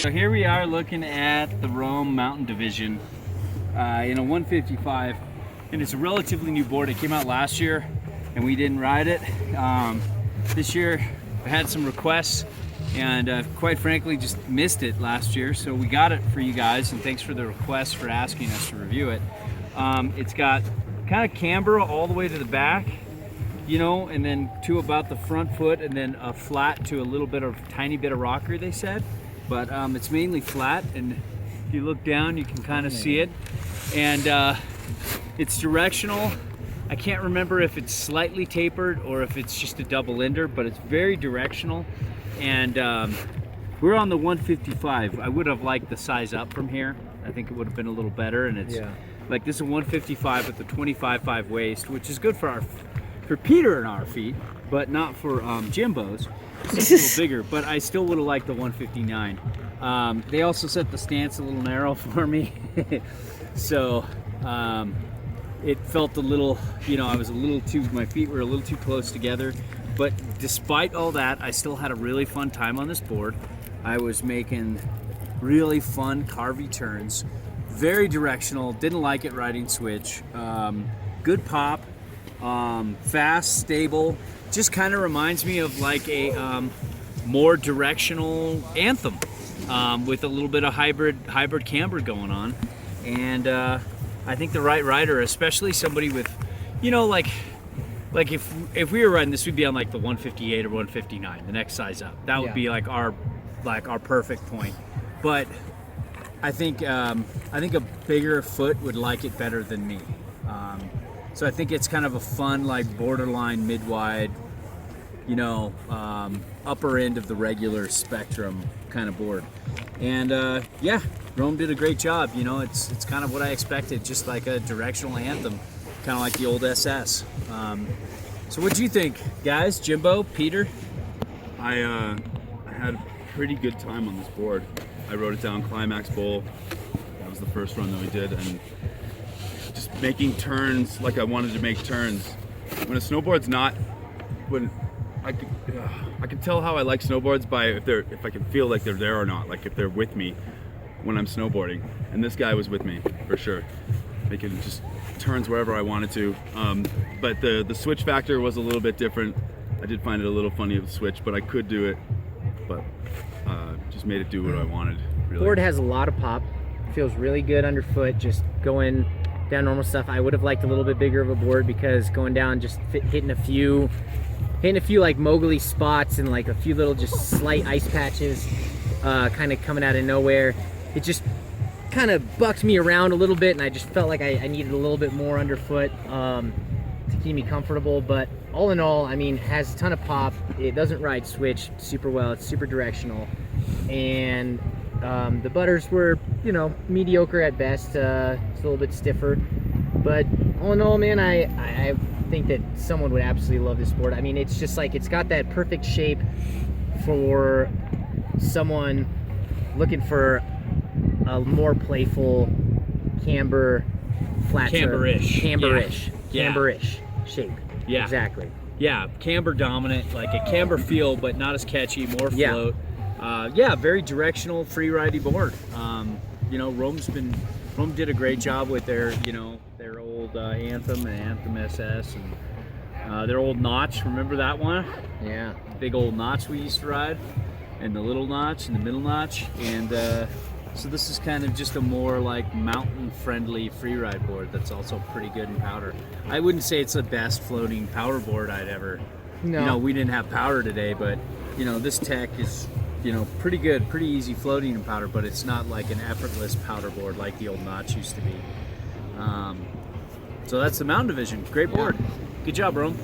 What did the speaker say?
So here we are looking at the Rome Mountain Division in a 155, and it's a relatively new board. It came out last year and we didn't ride it. This year I had some requests and quite frankly just missed it last year, so we got it for you guys, and thanks for the request for asking us to review it. It's got kind of camber all the way to the back, you know, and then to about the front foot, and then a flat to a little bit of tiny bit of rocker, they said, but it's mainly flat, and if you look down you can kind of see it, and it's directional. I can't remember if it's slightly tapered or if it's just a double ender, but it's very directional. And we're on the 155. I would have liked the size up from here. I think it would have been a little better, and it's like this is a 155 with the 25.5 waist, which is good for Peter and our feet, but not for Jimbo's. It's a little bigger, but I still would have liked the 159. They also set the stance a little narrow for me, so it felt a little, you know, my feet were a little too close together. But despite all that, I still had a really fun time on this board. I was making really fun carvy turns, very directional, didn't like it riding switch, good pop, fast, stable, just kind of reminds me of like a more directional Anthem with a little bit of hybrid camber going on. And I think the right rider, especially somebody with, you know, like if we were riding this, we'd be on like the 158 or 159, the next size up. That would be like our perfect point. But I think a bigger foot would like it better than me. So I think it's kind of a fun, like borderline mid-wide, you know, upper end of the regular spectrum kind of board. And yeah, Rome did a great job. You know, it's kind of what I expected, just like a directional Anthem, kind of like the old SS. So what do you think, guys? Jimbo, Peter? I had a pretty good time on this board. I rode it down Climax Bowl. That was the first run that we did, and just making turns like I wanted to make turns. When a snowboard's not, when I can tell how I like snowboards by if I can feel like they're there or not, like if they're with me when I'm snowboarding. And this guy was with me for sure, making just turns wherever I wanted to. But the switch factor was a little bit different. I did find it a little funny of the switch, but I could do it, but just made it do what I wanted, really. Board has a lot of pop, feels really good underfoot, just going down normal stuff. I would have liked a little bit bigger of a board, because going down, just hitting a few like mogully spots and like a few little just slight ice patches kind of coming out of nowhere, it just kind of bucked me around a little bit, and I just felt like I needed a little bit more underfoot to keep me comfortable. But all in all, I mean, has a ton of pop. It doesn't ride switch super well. It's super directional, and the butters were, you know, mediocre at best. It's a little bit stiffer, but all in all, man, I think that someone would absolutely love this board. I mean, it's just like, it's got that perfect shape for someone looking for a more playful camber, flat Camber-ish. Camber-ish shape. Yeah, exactly. Yeah, camber dominant, like a camber feel, but not as catchy, more float. Yeah, very directional, free ridey board. You know, Rome did a great job with their, you know, their old Anthem and Anthem SS, and their old notch. Remember that one? Yeah. Big old notch we used to ride, and the little notch and the middle notch, and so this is kind of just a more like mountain-friendly freeride board that's also pretty good in powder. I wouldn't say it's the best floating powder board I'd ever. No. You know, we didn't have powder today, but you know, this tech is, you know, pretty good, pretty easy floating in powder, but it's not like an effortless powder board like the old notch used to be. So that's the Mountain Division. Great board. Good job, Rome.